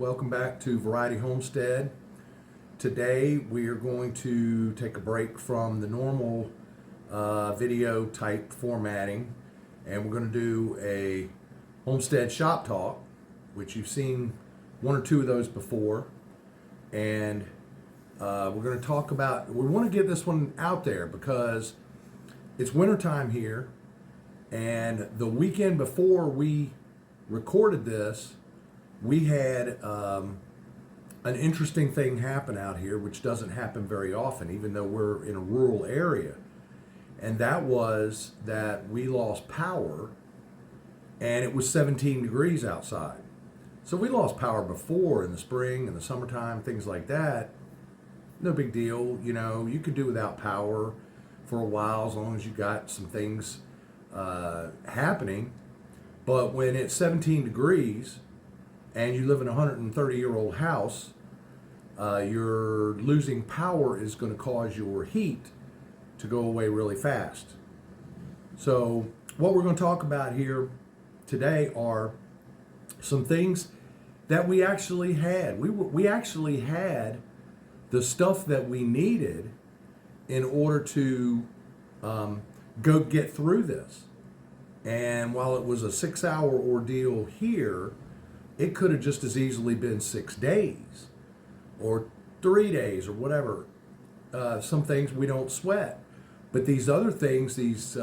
Welcome back to Variety Homestead. Today we are going to take a break from the normal video type formatting, and we're going to do a Homestead shop talk, which you've seen one or two of those before. And we're going to talk about, we want to get this one out there because it's wintertime here, and the weekend before we recorded this, we had an interesting thing happen out here, which doesn't happen very often, even though we're in a rural area. And that was that we lost power, and it was 17 degrees outside. So we lost power before in the spring and the summertime, things like that. No big deal. You know, you could do without power for a while as long as you got some things happening. But when it's 17 degrees and you live in a 130-year-old house, your losing power is going to cause your heat to go away really fast. So what we're going to talk about here today are some things that we actually had. We actually had the stuff that we needed in order to go get through this. And while it was a 6-hour ordeal here, it could have just as easily been 6 days or 3 days or whatever. Some things we don't sweat. But these other things, these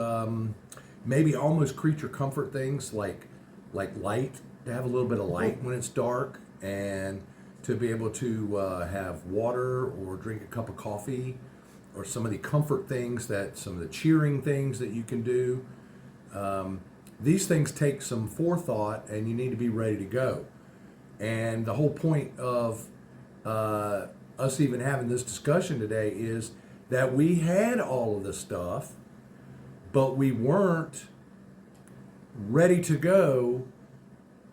maybe almost creature comfort things like light, to have a little bit of light when it's dark, and to be able to have water or drink a cup of coffee, or some of the comfort things, some of the cheering things that you can do. These things take some forethought, and you need to be ready to go. And the whole point of us even having this discussion today is that we had all of this stuff, but we weren't ready to go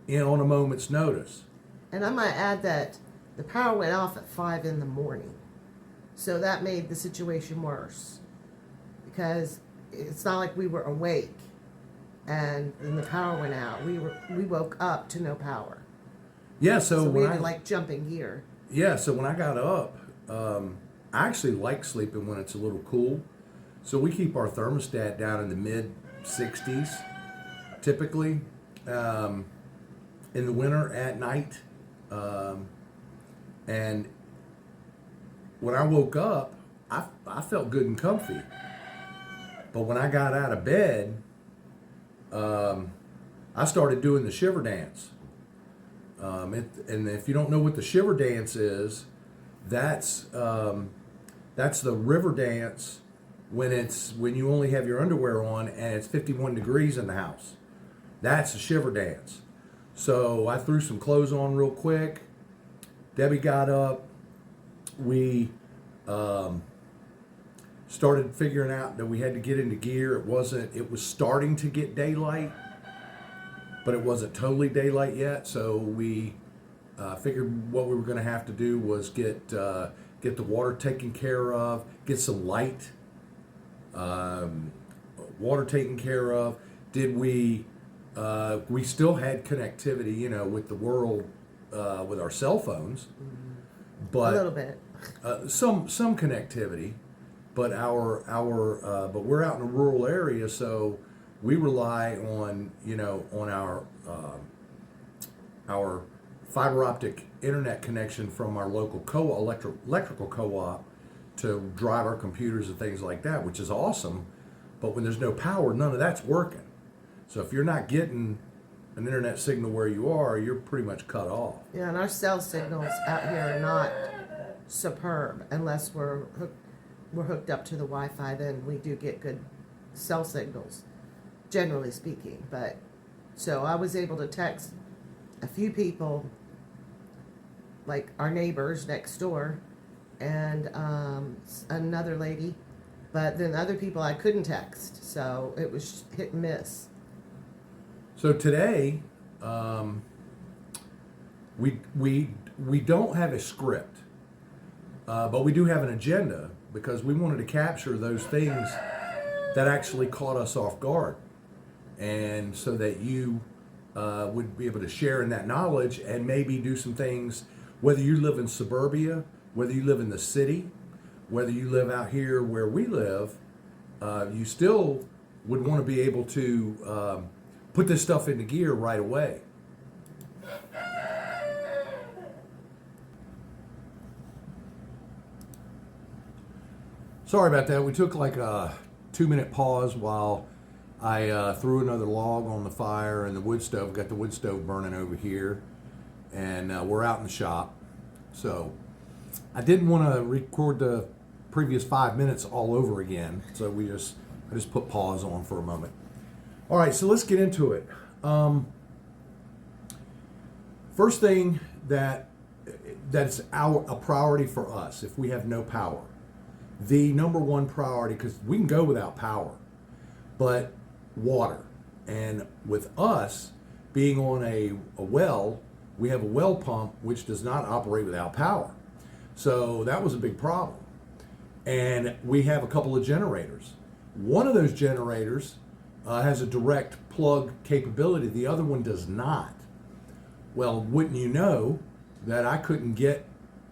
on a moment's notice. And I might add that the power went off at 5 in the morning. So that made the situation worse, because it's not like we were awake and then the power went out. We woke up to no power. Yeah, So so we when had to like jump in gear. Yeah, so when I got up, I actually like sleeping when it's a little cool. So we keep our thermostat down in the mid 60s, typically, in the winter at night. And when I woke up, I felt good and comfy. But when I got out of bed, I started doing the shiver dance. And if you don't know what the shiver dance is, that's the river dance when you only have your underwear on and it's 51 degrees in the house. That's a shiver dance. So I threw some clothes on real quick. Debbie got up. We started figuring out that we had to get into gear. It was starting to get daylight, but it wasn't totally daylight yet. So we figured what we were going to have to do was get the water taken care of, get some light, water taken care of. We still had connectivity, with the world, with our cell phones, but A little bit. some connectivity. But but we're out in a rural area, so we rely on our fiber optic internet connection from our local electrical co-op to drive our computers and things like that, which is awesome. But when there's no power, none of that's working. So if you're not getting an internet signal where you are, you're pretty much cut off. Yeah, and our cell signals out here are not superb unless we're hooked up to the Wi-Fi. Then we do get good cell signals, generally speaking. But so I was able to text a few people, like our neighbors next door, and another lady. But then other people I couldn't text, so it was hit and miss. So today, we don't have a script, but we do have an agenda, because we wanted to capture those things that actually caught us off guard, and so that you would be able to share in that knowledge and maybe do some things, whether you live in suburbia, whether you live in the city, whether you live out here where we live, you still would want to be able to put this stuff into gear right away. Sorry about that. We took like a 2-minute pause while I threw another log on the fire and the wood stove. Got the wood stove burning over here, and we're out in the shop. So I didn't want to record the previous 5 minutes all over again. So I just put pause on for a moment. All right, so let's get into it. First thing that's a priority for us if we have no power. The number one priority, because we can go without power, but water. And with us being on a well, we have a well pump which does not operate without power. So that was a big problem. And we have a couple of generators. One of those generators has a direct plug capability. The other one does not. Well, wouldn't you know that I couldn't get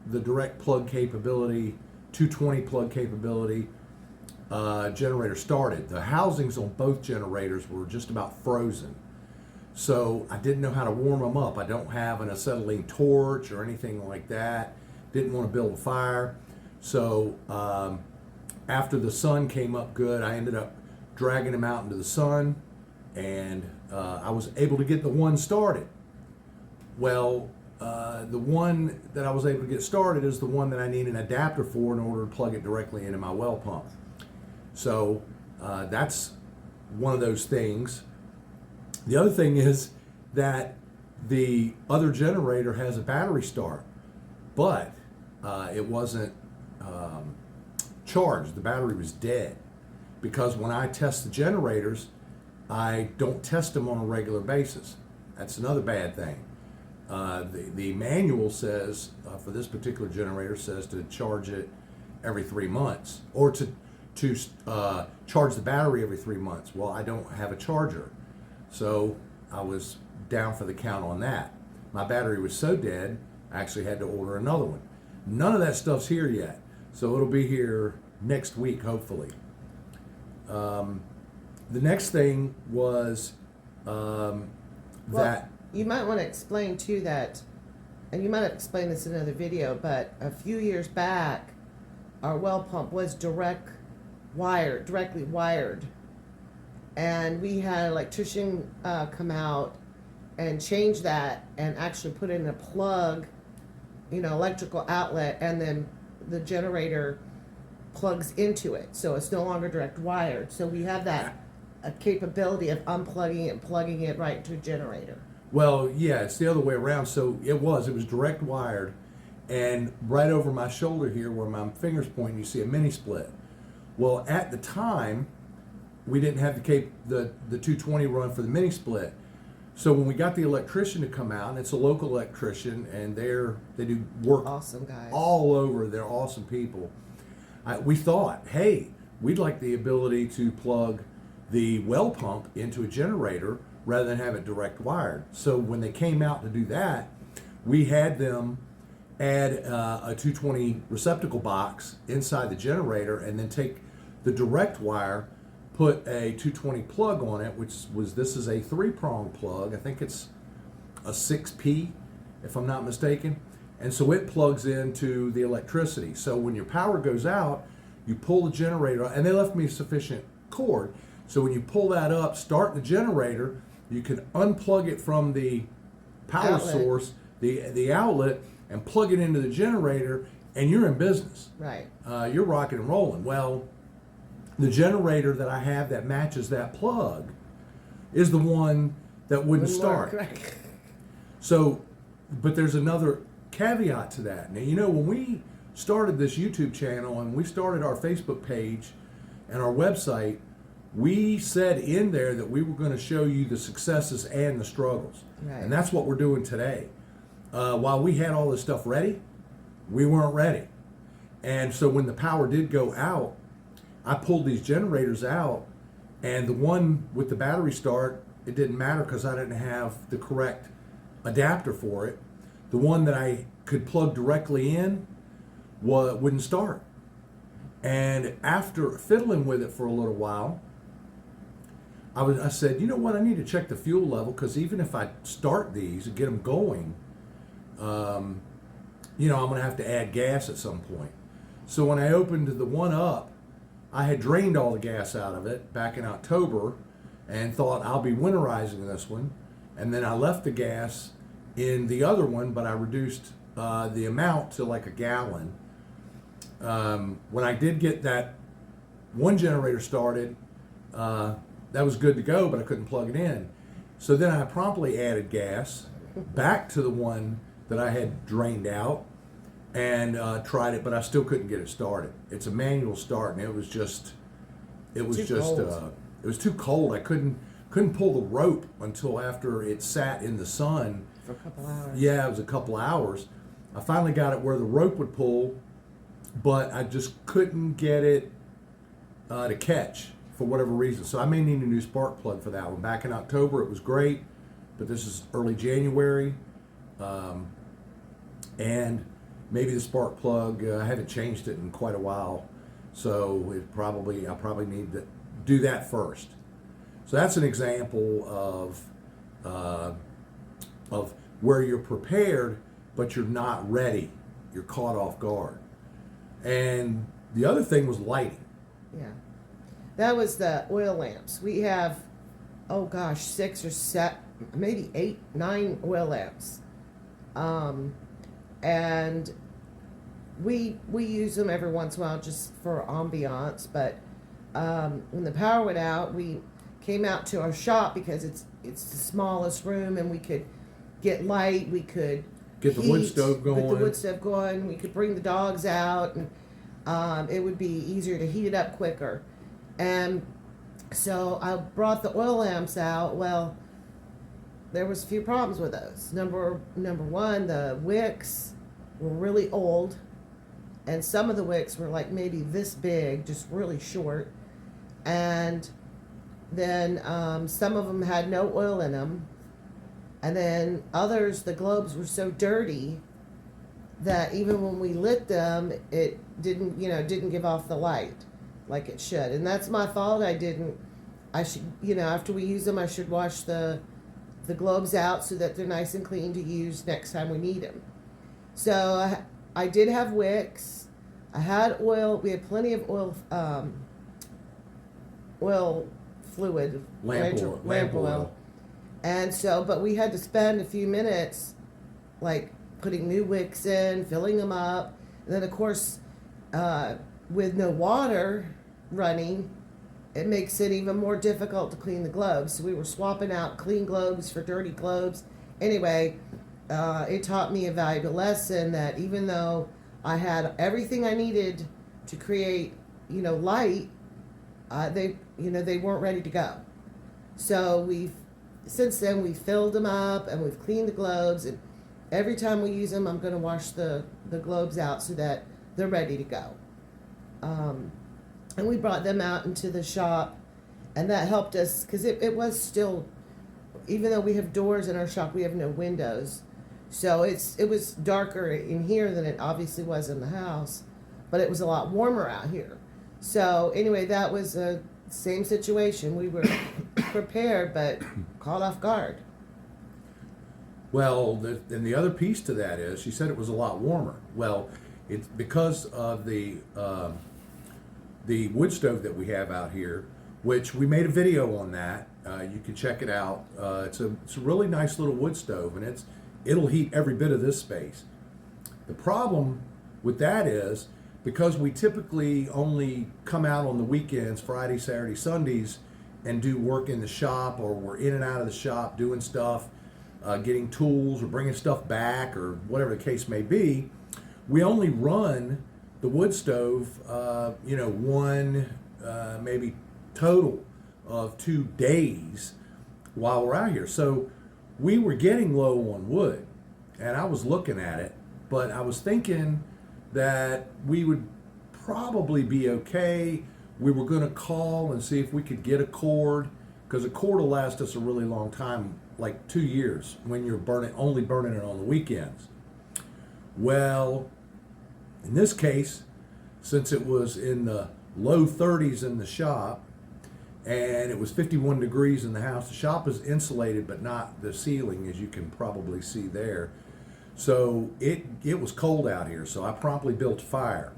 the direct plug capability, 220 plug capability generator started. The housings on both generators were just about frozen. So I didn't know how to warm them up. I don't have an acetylene torch or anything like that. Didn't want to build a fire. So after the sun came up good, I ended up dragging them out into the sun, and I was able to get the one started. Well, the one that I was able to get started is the one that I need an adapter for in order to plug it directly into my well pump. So that's one of those things. The other thing is that the other generator has a battery start, but it wasn't charged. The battery was dead, because when I test the generators, I don't test them on a regular basis. That's another bad thing. The manual says, for this particular generator, says to charge it every 3 months, or to charge the battery every 3 months. Well, I don't have a charger, so I was down for the count on that. My battery was so dead, I actually had to order another one. None of that stuff's here yet, so it'll be here next week, hopefully. The next thing was that... You might want to explain too that, and you might have explained this in another video, but a few years back, our well pump was directly wired, and we had an electrician come out and change that and actually put in a plug, electrical outlet, and then the generator plugs into it, so it's no longer direct wired. So we have that a capability of unplugging it and plugging it right into a generator. Well, yeah, it's the other way around. So it was direct wired, and right over my shoulder here where my finger's pointing, you see a mini split. Well, at the time, we didn't have the 220 run for the mini split. So when we got the electrician to come out, and it's a local electrician, and they do work awesome guys all over. They're awesome people. We thought, hey, we'd like the ability to plug the well pump into a generator rather than have it direct wired. So when they came out to do that, we had them add a 220 receptacle box inside the generator, and then take the direct wire, put a 220 plug on it, this is a 3-prong plug. I think it's a 6P, if I'm not mistaken. And so it plugs into the electricity. So when your power goes out, you pull the generator, and they left me sufficient cord. So when you pull that up, start the generator, you can unplug it from the power source, the outlet, and plug it into the generator, and you're in business. Right. You're rocking and rolling. Well, the generator that I have that matches that plug is the one that wouldn't start. Right. So, but there's another caveat to that. Now, when we started this YouTube channel and we started our Facebook page and our website, we said in there that we were going to show you the successes and the struggles. Right. And that's what we're doing today. While we had all this stuff ready, we weren't ready. And so when the power did go out, I pulled these generators out, and the one with the battery start it didn't matter because I didn't have the correct adapter for it. The one that I could plug directly in wouldn't start. And after fiddling with it for a little while, I said, you know what, I need to check the fuel level, because even if I start these and get them going, I'm going to have to add gas at some point. So when I opened the one up, I had drained all the gas out of it back in October and thought I'll be winterizing this one. And then I left the gas in the other one, but I reduced the amount to like a gallon. When I did get that one generator started, that was good to go, but I couldn't plug it in. So then I promptly added gas back to the one that I had drained out and tried it, but I still couldn't get it started. It's a manual start, and it was too cold. I couldn't pull the rope until after it sat in the sun For a couple hours. Yeah, it was a couple hours. I finally got it where the rope would pull, but I just couldn't get it to catch for whatever reason. So I may need a new spark plug for that one. Back in October, it was great, but this is early January, and maybe the spark plug, I haven't changed it in quite a while, so I probably need to do that first. So that's an example of where you're prepared, but you're not ready. You're caught off guard. And the other thing was lighting. Yeah. That was the oil lamps. We have, 6 or 7, maybe 8, 9 oil lamps. And we use them every once in a while just for ambiance, but when the power went out, we came out to our shop because it's the smallest room, and we could get light, we could Get the wood stove going. Get the wood stove going. We could bring the dogs out, and it would be easier to heat it up quicker. And so I brought the oil lamps out. Well, there was a few problems with those. Number one, the wicks were really old, and some of the wicks were like maybe this big, just really short. And then some of them had no oil in them. And then others, the globes were so dirty that even when we lit them, it didn't give off the light like it should. And that's my fault. I should, after we use them, I should wash the globes out so that they're nice and clean to use next time we need them. So I did have wicks. I had oil. We had plenty of oil fluid. Lamp oil. And so, but we had to spend a few minutes, like, putting new wicks in, filling them up. And then, of course, with no water running, it makes it even more difficult to clean the globes. So we were swapping out clean globes for dirty globes. Anyway, it taught me a valuable lesson that even though I had everything I needed to create, light, they weren't ready to go. So since then we've filled them up and we've cleaned the globes, and every time we use them, I'm going to wash the globes out so that they're ready to go. And we brought them out into the shop, and that helped us because it was still, even though we have doors in our shop, we have no windows. So it was darker in here than it obviously was in the house, but it was a lot warmer out here. So anyway, that was the same situation. We were prepared, but caught off guard. Well, and the other piece to that is, she said it was a lot warmer. Well, it's because of the wood stove that we have out here, which we made a video on that. You can check it out. It's a really nice little wood stove, and it'll heat every bit of this space. The problem with that is, because we typically only come out on the weekends, Friday, Saturday, Sundays, and do work in the shop, or we're in and out of the shop doing stuff, getting tools or bringing stuff back or whatever the case may be, we only run the wood stove, one, maybe total of 2 days while we're out here. So we were getting low on wood, and I was looking at it, but I was thinking that we would probably be okay. We were going to call and see if we could get a cord, because a cord will last us a really long time, like 2 years, when you're only burning it on the weekends. Well, in this case, since it was in the low 30s in the shop and it was 51 degrees in the house, the shop is insulated but not the ceiling, as you can probably see there. So it was cold out here, so I promptly built a fire.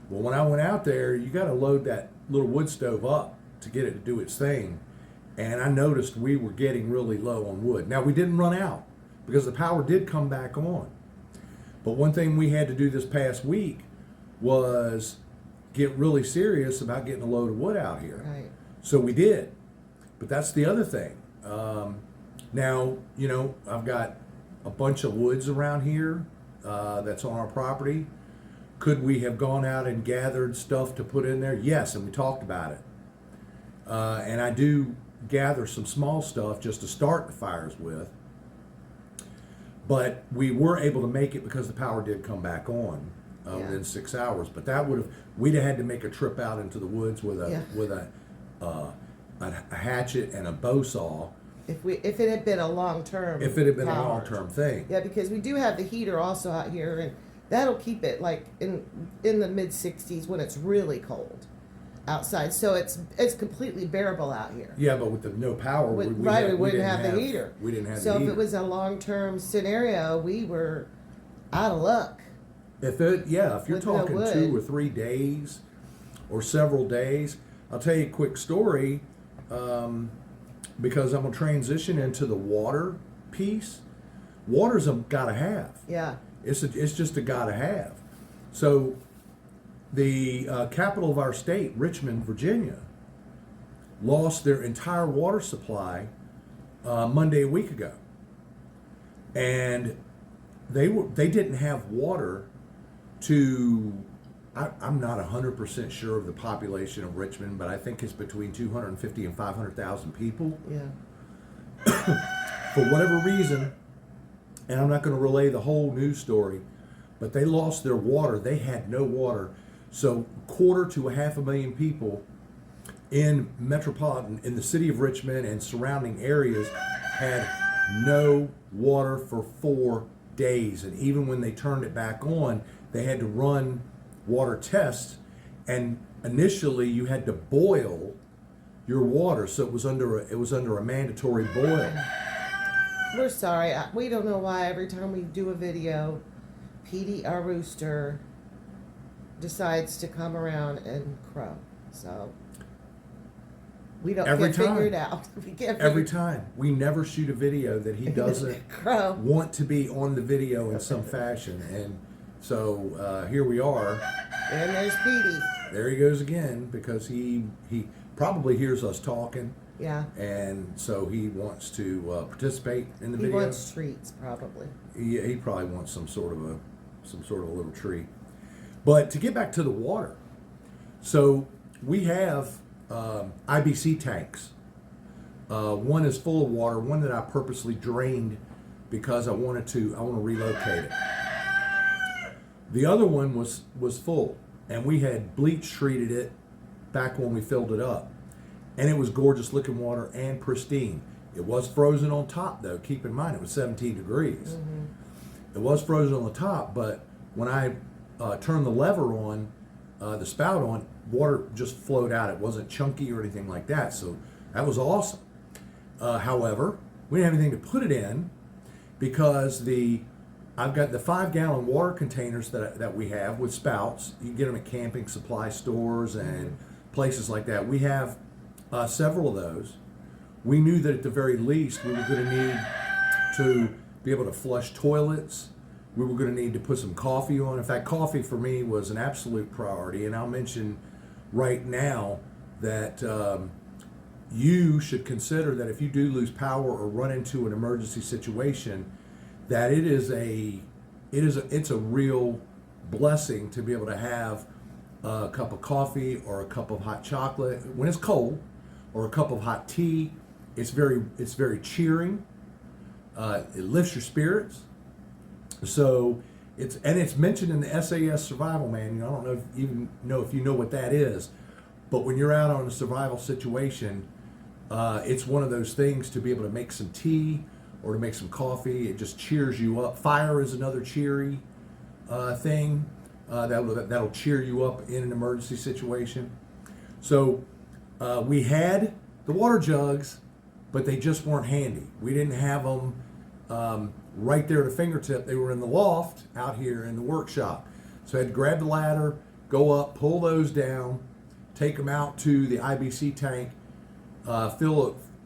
Well, when I went out there, you got to load that little wood stove up to get it to do its thing. And I noticed we were getting really low on wood. Now, we didn't run out because the power did come back on. But one thing we had to do this past week was get really serious about getting a load of wood out here. Right. So we did. But that's the other thing. Now, I've got a bunch of woods around here that's on our property. Could we have gone out and gathered stuff to put in there? Yes, and we talked about it. And I do gather some small stuff just to start the fires with. But we were able to make it because the power did come back on within 6 hours. But we'd have had to make a trip out into the woods with a hatchet and a bow saw. If it had been a long-term thing. Yeah, because we do have the heater also out here, and that'll keep it like in the mid-60s when it's really cold outside. So it's completely bearable out here. Yeah, but with the no power, we wouldn't have the heater. We didn't have the heater. So heater. if it was a long-term scenario, we were out of luck. If you're talking 2 or 3 days or several days, I'll tell you a quick story. Because I'm going to transition into the water piece. Water's a gotta have. Yeah. It's just a gotta have. So the capital of our state, Richmond, Virginia, lost their entire water supply Monday a week ago. And they didn't have water to, I'm not 100% sure of the population of Richmond, but I think it's between 250 and 500,000 people. Yeah. For whatever reason, and I'm not going to relay the whole news story, but they lost their water. They had no water. So 250,000 to 500,000 people in the city of Richmond and surrounding areas had no water for 4 days. And even when they turned it back on, they had to run water tests, and initially you had to boil your water, so it was under a mandatory boil. We're sorry. We don't know why every time we do a video, Petey, our rooster, decides to come around and crow. So we don't figure it out. Every time. We never shoot a video that he doesn't want to be on the video in some fashion. And so here we are. And there's Petey. There he goes again, because he probably hears us talking. Yeah. And so he wants to participate in the video. He wants treats, probably. He probably wants some sort of a little treat. But to get back to the water, so we have IBC tanks. One is full of water. One that I purposely drained because I want to relocate it. The other one was full, and we had bleach treated it back when we filled it up. And it was gorgeous looking water and pristine. It was frozen on top, though. Keep in mind, it was 17 degrees. Mm-hmm. It was frozen on the top, but when I turned the lever on, the spout on, water just flowed out. It wasn't chunky or anything like that, so that was awesome. However, we didn't have anything to put it in because I've got the 5-gallon water containers that we have with spouts. You can get them at camping supply stores and places like that. We have several of those. We knew that at the very least we were going to need to be able to flush toilets. We were going to need to put some coffee on. In fact, coffee for me was an absolute priority. And I'll mention right now that you should consider that if you do lose power or run into an emergency situation, that it's a real blessing to be able to have a cup of coffee or a cup of hot chocolate when it's cold, or a cup of hot tea. It's very cheering. It lifts your spirits. So it's mentioned in the SAS Survival Manual. I don't know if you know what that is, but when you're out on a survival situation, It's one of those things to be able to make some tea or to make some coffee. It just cheers you up. Fire is another cheery thing that'll cheer you up in an emergency situation. So we had the water jugs, but they just weren't handy. We didn't have them right there at a fingertip. They were in the loft out here in the workshop. So I had to grab the ladder, go up, pull those down, take them out to the IBC tank,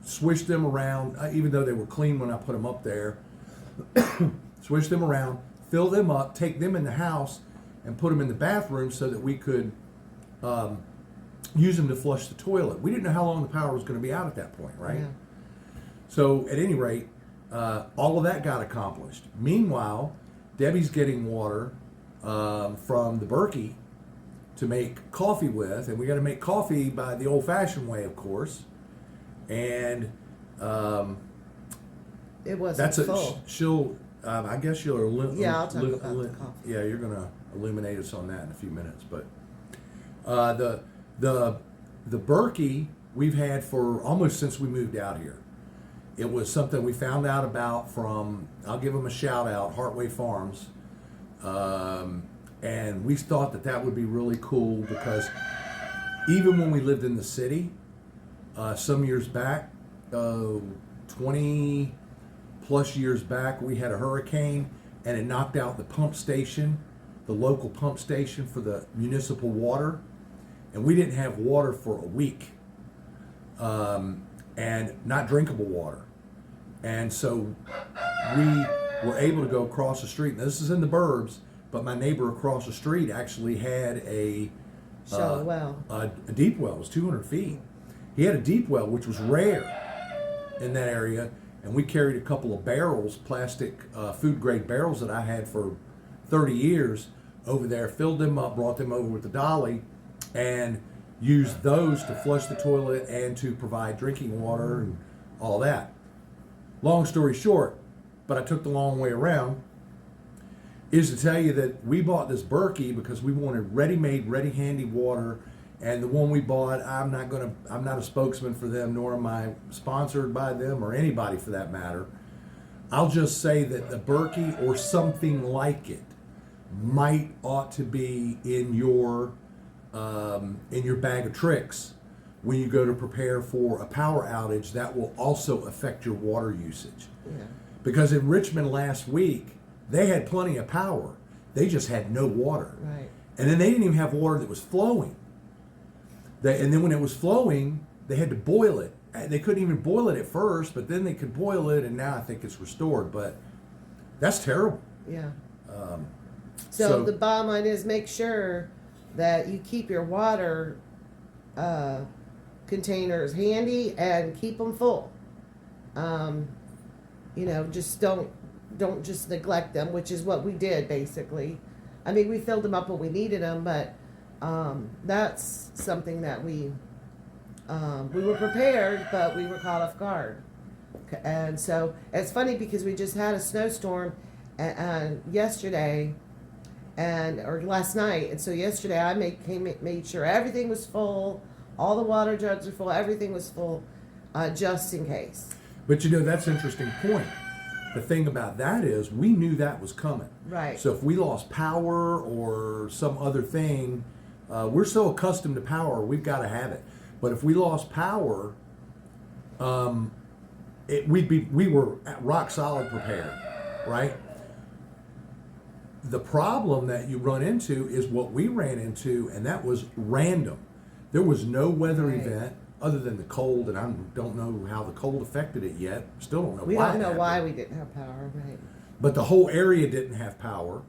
swish them around, even though they were clean when I put them up there. Swish them around, fill them up, take them in the house, and put them in the bathroom so that we could use them to flush the toilet. We didn't know how long the power was going to be out at that point, right? Yeah. So at any rate, all of that got accomplished. Meanwhile, Debbie's getting water from the Berkey to make coffee with, and we got to make coffee by the old-fashioned way, of course. And It wasn't that's full. she'll. I guess she'll. Yeah, I'll talk about the coffee. Yeah, you're gonna illuminate us on that in a few minutes. But the Berkey we've had for almost since we moved out here. It was something we found out about from. I'll give them a shout out, Heartway Farms. And we thought that would be really cool because even when we lived in the city, some years back, 20 plus years back, we had a hurricane and it knocked out the pump station, the local pump station for the municipal water, and we didn't have water for a week, and not drinkable water. And so we were able to go across the street. Now, this is in the burbs, but my neighbor across the street actually had a deep well. It was 200 feet. He had a deep well, which was rare in that area, and we carried a couple of barrels, plastic food grade barrels that I had for 30 years over there, filled them up, brought them over with the dolly, and used those to flush the toilet and to provide drinking water and all that. Long story short, but I took the long way around, is to tell you that we bought this Berkey because we wanted ready-made, ready-handy water. And the one we bought, I'm not a spokesman for them, nor am I sponsored by them or anybody for that matter. I'll just say that the Berkey or something like it ought to be in your bag of tricks when you go to prepare for a power outage that will also affect your water usage. Yeah. Because in Richmond last week, they had plenty of power. They just had no water. Right. And then they didn't even have water that was flowing. And then when it was flowing, they had to boil it. They couldn't even boil it at first, but then they could boil it, and now I think it's restored. But that's terrible. Yeah. So the bottom line is make sure that you keep your water containers handy and keep them full. Just don't just neglect them, which is what we did basically. I mean, we filled them up when we needed them, but that's something that we were prepared, but we were caught off guard. And so it's funny because we just had a snowstorm yesterday or last night, and so yesterday I made sure everything was full, all the water jugs are full, everything was full, just in case. But that's an interesting point. The thing about that is we knew that was coming. Right. So if we lost power or some other thing, we're so accustomed to power, we've got to have it. But if we lost power, we were rock solid prepared, right? The problem that you run into is what we ran into, and that was random. There was no weather Right. event other than the cold, and I don't know how the cold affected it yet. Still don't know We why. don't know it why happened. we didn't have power, right? But the whole area didn't have power,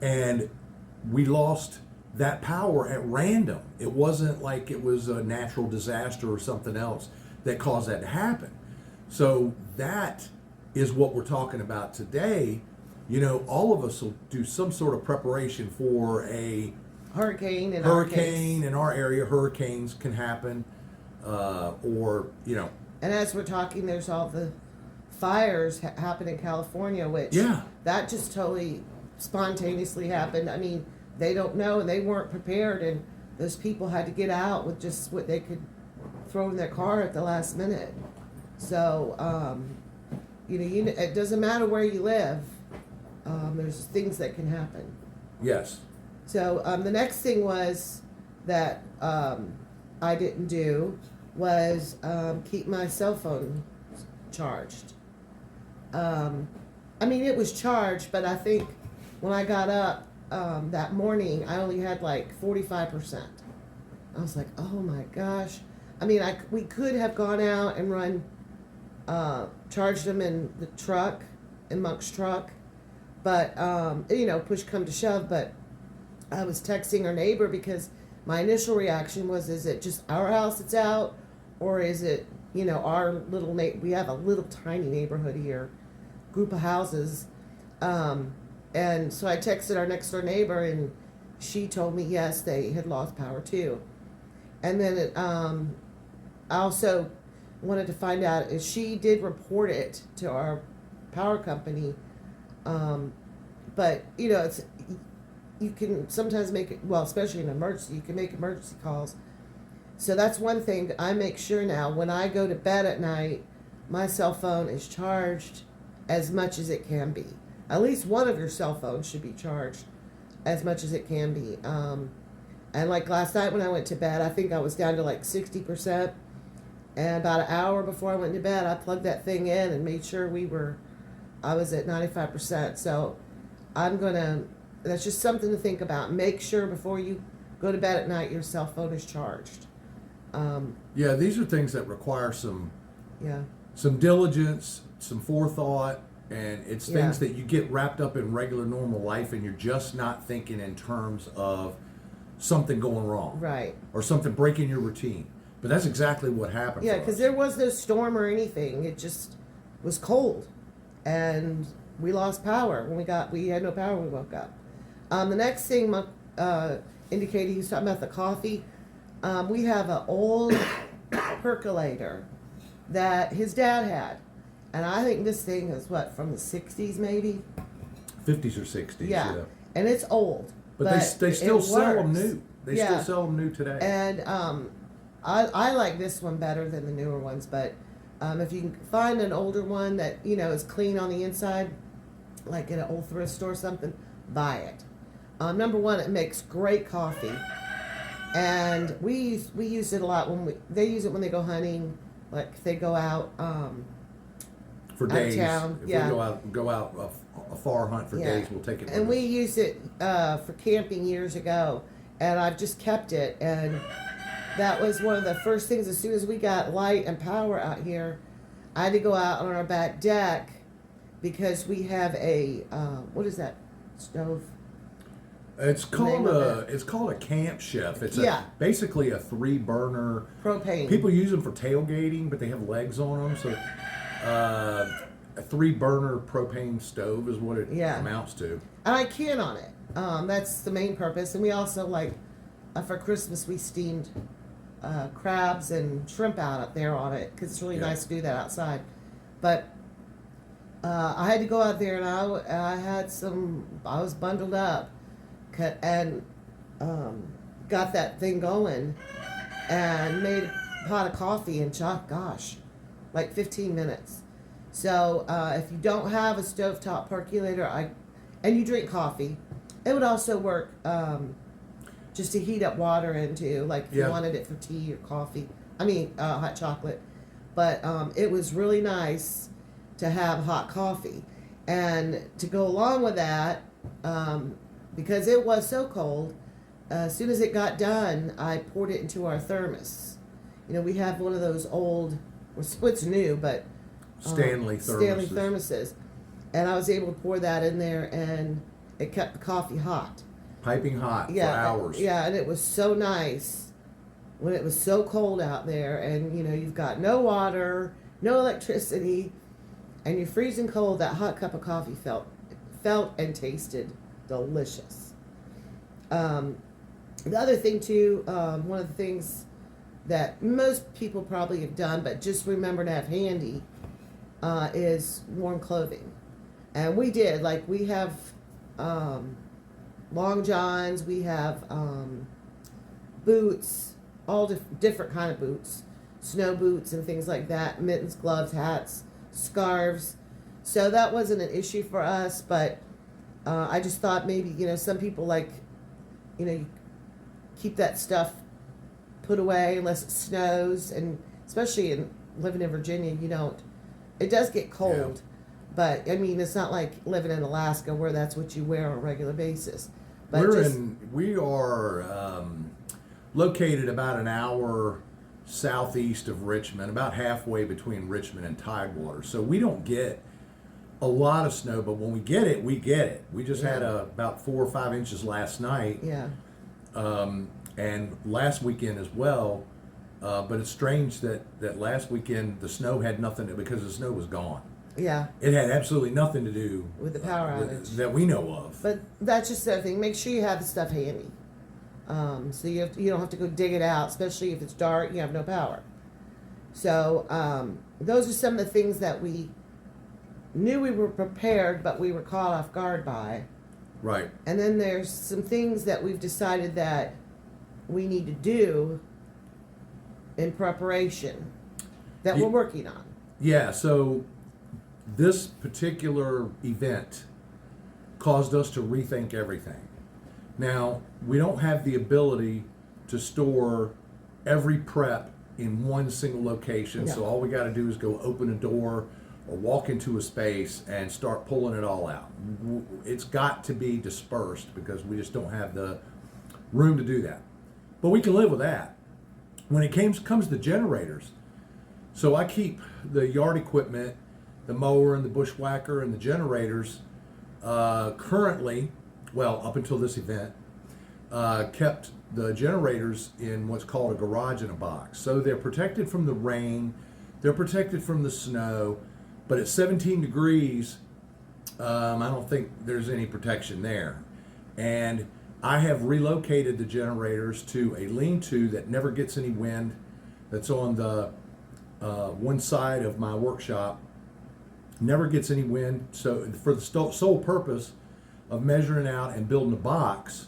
and we lost that power at random. It wasn't like it was a natural disaster or something else that caused that to happen. So that is what we're talking about today. All of us will do some sort of preparation for a Hurricane in our area. Hurricanes can happen, And as we're talking, there's all the fires happen in California, which that just totally spontaneously happened. I mean, they don't know and they weren't prepared, and those people had to get out with just what they could throw in their car at the last minute. So, it doesn't matter where you live. There's things that can happen. Yes. So the next thing was that I didn't do was keep my cell phone charged. It was charged, but I think when I got up that morning, I only had like 45%. I was like, oh my gosh. We could have gone out and run, charged them in the truck, in Monk's truck, but, push come to shove, but I was texting our neighbor because my initial reaction was, is it just our house that's out, or is it, our little, we have a little tiny neighborhood here, group of houses, and so I texted our next door neighbor, and she told me, yes, they had lost power too. And then I also wanted to find out if she did report it to our power company, but it's, you can sometimes make it, well, especially in an emergency, you can make emergency calls. So that's one thing I make sure now when I go to bed at night, my cell phone is charged as much as it can be. At least one of your cell phones should be charged as much as it can be. And like last night when I went to bed, I think I was down to like 60%. And about an hour before I went to bed, I plugged that thing in and made sure I was at 95%. So that's just something to think about. Make sure before you go to bed at night, your cell phone is charged. Yeah, these are things that require some diligence, some forethought, and it's things that you get wrapped up in regular normal life, and you're just not thinking in terms of something going wrong, right, or something breaking your routine. But that's exactly what happened. Yeah, because there was no storm or anything. It just was cold, and we lost power when we had no power when we woke up. The next thing indicated, he was talking about the coffee. We have an old percolator that his dad had. And I think this thing is from the 60s maybe? 50s or 60s, yeah. And it's old. But they still sell them works. new. They still sell them new today. And I like this one better than the newer ones. But if you can find an older one that, is clean on the inside, like in an old thrift store or something, buy it. Number one, it makes great coffee. And we use it a lot they use it when they go hunting, like if they go out for days. Out of town. If we go out a far hunt for days, we'll take it. And we used it for camping years ago, and I've just kept it. And that was one of the first things. As soon as we got light and power out here, I had to go out on our back deck because we have a what is that stove? It's called a camp chef. It's basically a 3-burner propane. People use them for tailgating, but they have legs on them. So a 3-burner propane stove is what it amounts to. And I can on it. That's the main purpose. And we also for Christmas we steamed crabs and shrimp out up there on it because it's really nice to do that outside. But I had to go out there and I was bundled up. And got that thing going and made a pot of coffee in like 15 minutes. So if you don't have a stovetop percolator and you drink coffee, it would also work just to heat up water into, like if you wanted it for tea or coffee. Hot chocolate. But it was really nice to have hot coffee. And to go along with that, because it was so cold, as soon as it got done, I poured it into our thermos. We have one of those old, it's new, but Stanley thermoses. And I was able to pour that in there, and it kept the coffee hot. Piping hot for hours. Yeah, and it was so nice when it was so cold out there, and you've got no water, no electricity, and you're freezing cold. That hot cup of coffee felt and tasted delicious. The other thing too, one of the things that most people probably have done, but just remember to have handy, is warm clothing. And we did, we have long johns, we have boots, all different kind of boots. snow boots and things like that, mittens, gloves, hats, scarves. So that wasn't an issue for us, but I just thought maybe, some people like, you keep that stuff put away unless it snows, and especially in living in Virginia, it does get cold, but I mean, it's not like living in Alaska where that's what you wear on a regular basis. But we are located about an hour southeast of Richmond, about halfway between Richmond and Tidewater. So we don't get a lot of snow, but when we get it, we get it. We just had about 4 or 5 inches last night. Yeah. And last weekend as well. But it's strange that last weekend the snow had nothing because the snow was gone. Yeah. It had absolutely nothing to do with the power outage that we know of. But that's just the other thing. Make sure you have the stuff handy. So you don't have to go dig it out, especially if it's dark, you have no power. So those are some of the things that we knew we were prepared, but we were caught off guard by. Right. And then there's some things that we've decided that we need to do in preparation that we're working on. Yeah, so this particular event caused us to rethink everything. Now, we don't have the ability to store every prep in one single location, so all we got to do is go open a door or walk into a space and start pulling it all out. It's got to be dispersed because we just don't have the room to do that. But we can live with that. When it comes to generators, so I keep the yard equipment, the mower and the bushwhacker and the generators currently, well, up until this event, kept the generators in what's called a garage in a box. So they're protected from the rain, they're protected from the snow, but at 17 degrees, I don't think there's any protection there. And I have relocated the generators to a lean-to that never gets any wind, that's on the one side of my workshop, never gets any wind. So for the sole purpose of measuring out and building a box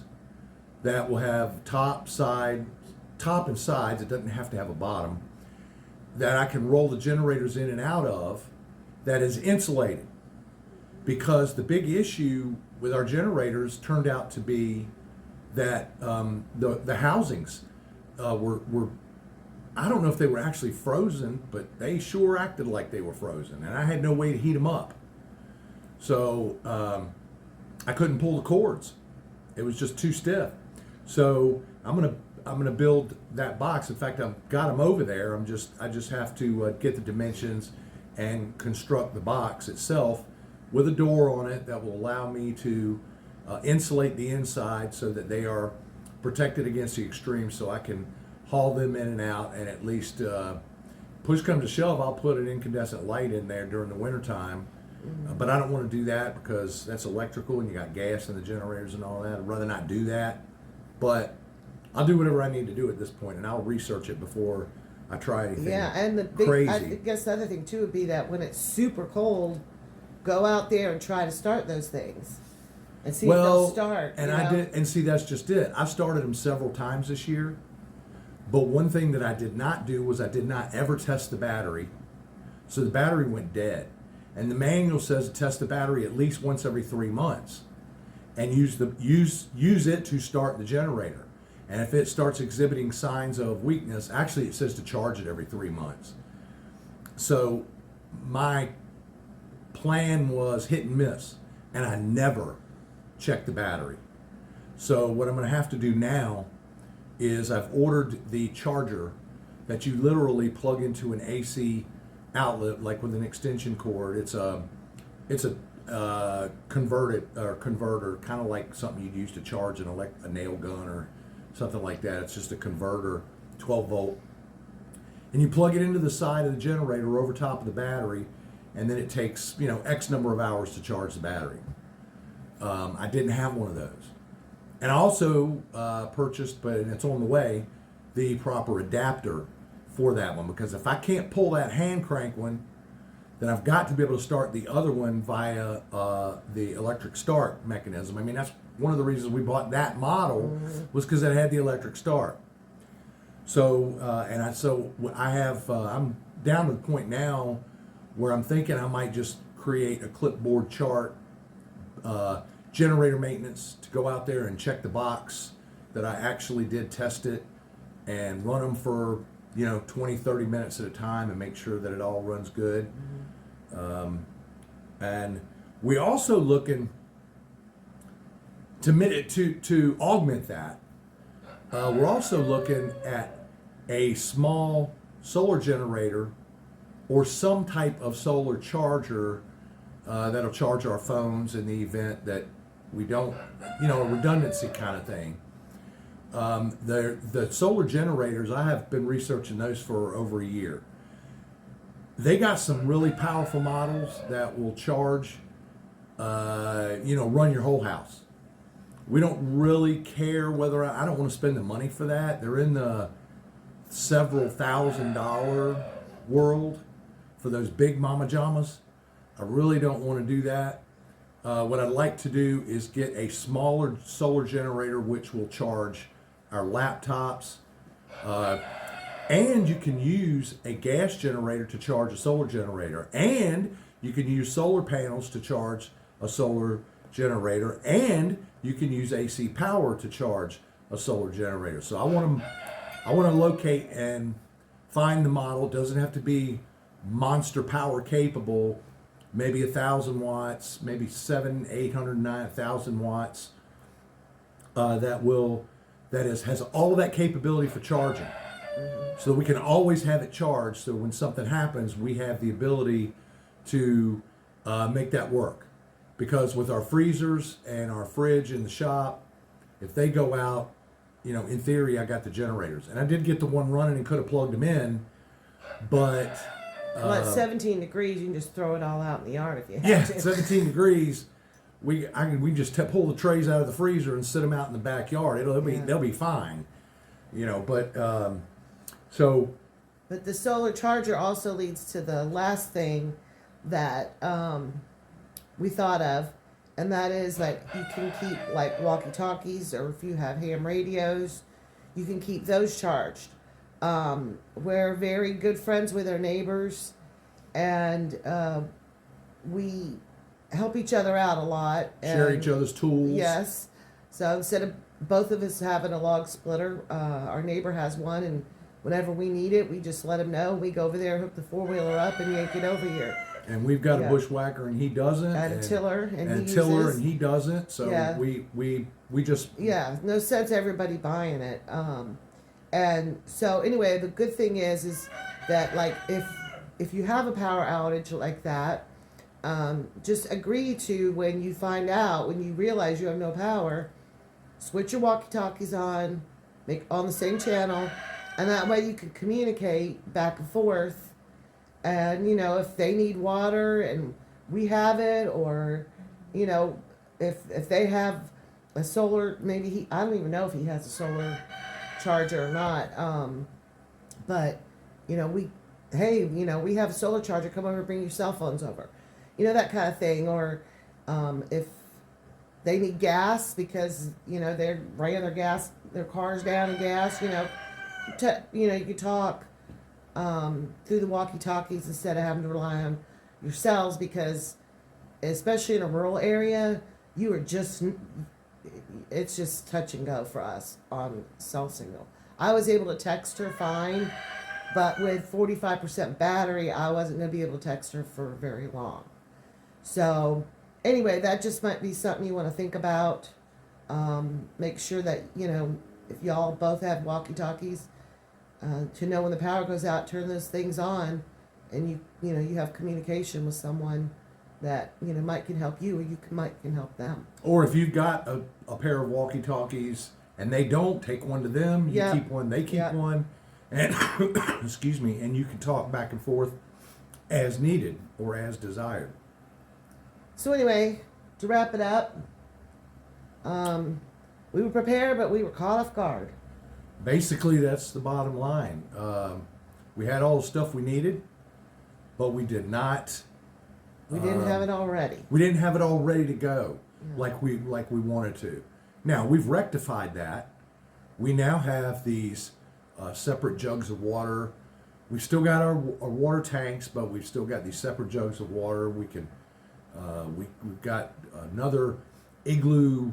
that will have top and sides, it doesn't have to have a bottom, that I can roll the generators in and out of, that is insulated. Because the big issue with our generators turned out to be that the housings were, I don't know if they were actually frozen, but they sure acted like they were frozen, and I had no way to heat them up. So I couldn't pull the cords. It was just too stiff. So I'm gonna build that box. In fact, I've got them over there. I just have to get the dimensions and construct the box itself with a door on it that will allow me to insulate the inside so that they are protected against the extremes, so I can haul them in and out, and at least push comes to shove, I'll put an incandescent light in there during the wintertime. But I don't want to do that because that's electrical and you got gas in the generators and all that. I'd rather not do that. But I'll do whatever I need to do at this point, and I'll research it before I try anything and crazy. I guess the other thing too would be that when it's super cold, go out there and try to start those things and see if they'll start. And I did, and see, that's just it. I started them several times this year, but one thing that I did not do was I did not ever test the battery, so the battery went dead. And the manual says to test the battery at least once every 3 months, and use it to start the generator. And if it starts exhibiting signs of weakness, actually it says to charge it every 3 months. So my plan was hit and miss, and I never checked the battery. So what I'm going to have to do now is I've ordered the charger that you literally plug into an AC outlet, like with an extension cord. It's a converter, kind of like something you'd use to charge a nail gun or something like that. It's just a converter, 12 volt, and you plug it into the side of the generator over top of the battery, and then it takes X number of hours to charge the battery. I didn't have one of those, and I also purchased, but it's on the way, the proper adapter for that one, because if I can't pull that hand crank one, then I've got to be able to start the other one via the electric start mechanism. I mean, that's one of the reasons we bought that model, was because it had the electric start. I have I'm down to the point now where I'm thinking I might just create a clipboard chart, generator maintenance, to go out there and check the box that I actually did test it and run them for 20, 30 minutes at a time and make sure that it all runs good. And we also looking to augment that. We're also looking at a small solar generator or some type of solar charger that'll charge our phones in the event that we don't, a redundancy kind of thing. The solar generators, I have been researching those for over a year. They got some really powerful models that will charge, run your whole house. We don't really care whether I don't want to spend the money for that. They're in the several $1,000 world for those big mama jamas. I really don't want to do that. What I'd like to do is get a smaller solar generator which will charge our laptops. And you can use a gas generator to charge a solar generator. And you can use solar panels to charge a solar generator. And you can use AC power to charge a solar generator. So I want to locate and find the model. It doesn't have to be monster power capable. Maybe 1,000 watts, maybe 800, 9,000 watts. That has all of that capability for charging. So we can always have it charged. So when something happens, we have the ability to make that work. Because with our freezers and our fridge in the shop, if they go out, in theory, I got the generators. And I did get the one running and could have plugged them in, but... Well, at 17 degrees, you can just throw it all out in the yard if you have yeah, to. 17 degrees, we just pull the trays out of the freezer and sit them out in the backyard. They'll be fine, But But the solar charger also leads to the last thing that we thought of, and that is that you can keep like walkie-talkies, or if you have ham radios, you can keep those charged. We're very good friends with our neighbors, and we help each other out a lot. Share each other's tools. Yes. So instead of both of us having a log splitter, our neighbor has one, and whenever we need it, we just let him know. We go over there, hook the four-wheeler up, and yank it over here. And we've got a bushwhacker, and he doesn't. And a tiller, and he uses. And he doesn't. So we just... Yeah, no sense everybody buying it. And so anyway, the good thing is that like if you have a power outage like that, just agree to, when you realize you have no power, switch your walkie-talkies on, make on the same channel, and that way you can communicate back and forth. And if they need water and we have it, or if they have a solar, maybe I don't even know if he has a solar charger or not, but we have a solar charger, come over and bring your cell phones over, that kind of thing. Or if they need gas because they're running their cars down in gas, you can talk through the walkie-talkies instead of having to rely on yourselves, because especially in a rural area, it's just touch and go for us on cell signal. I was able to text her fine, but with 45% battery, I wasn't going to be able to text her for very long. So anyway, that just might be something you want to think about. Make sure that, if y'all both have walkie-talkies, to know when the power goes out, turn those things on, and you have communication with someone that might can help you, or might can help them. Or if you've got a pair of walkie-talkies and they don't, take one to them. You keep one, they keep one, and excuse me, and you can talk back and forth as needed or as desired. So anyway, to wrap it up, we were prepared, but we were caught off guard. Basically, that's the bottom line. We had all the stuff we needed, but we did not. We didn't have it all ready. We didn't have it all ready to go like we wanted to. Now we've rectified that. We now have these separate jugs of water. We've still got our water tanks, but we've still got these separate jugs of water. We can we've got another igloo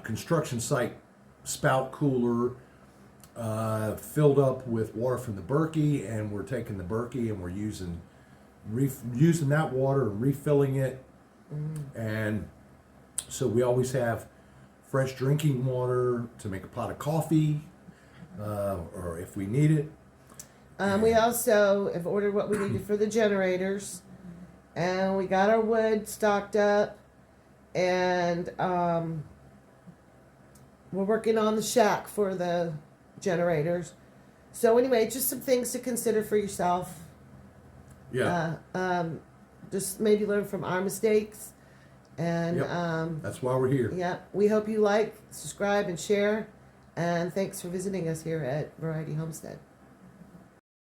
construction site spout cooler filled up with water from the Berkey, and we're taking the Berkey and we're using that water and refilling it. And so we always have fresh drinking water to make a pot of coffee, or if we need it. We also have ordered what we needed for the generators, and we got our wood stocked up, and we're working on the shack for the generators. So anyway, just some things to consider for yourself. Yeah. Just maybe learn from our mistakes, and Yep. That's why we're here. yeah, we hope you like, subscribe, and share. And thanks for visiting us here at Variety Homestead.